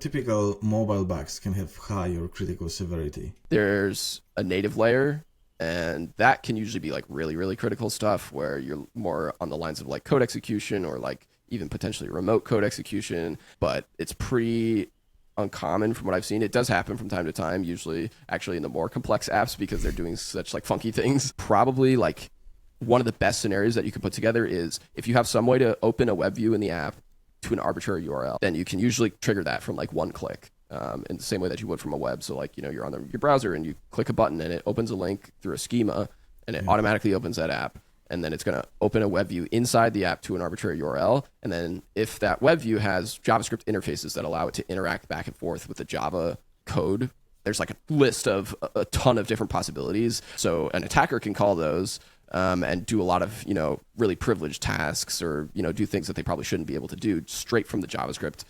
typical mobile bugs can have high or critical severity? There's a native layer, and that can usually be like really, really critical stuff where you're more on the lines of like code execution or like even potentially remote code execution, but it's pretty uncommon from what I've seen. It does happen from time to time, usually actually in the more complex apps because they're doing such like funky things. Probably like one of the best scenarios that you can put together is if you have some way to open a web view in the app to an arbitrary URL, then you can usually trigger that from like one click. In the same way that you would from a web. So like, you're on your browser and you click a button and it opens a link through a schema and it automatically opens that app. And then it's going to open a web view inside the app to an arbitrary URL. And then if that web view has JavaScript interfaces that allow it to interact back and forth with the Java code, there's like a list of a ton of different possibilities. So an attacker can call those and do a lot of, really privileged tasks or, do things that they probably shouldn't be able to do straight from the JavaScript.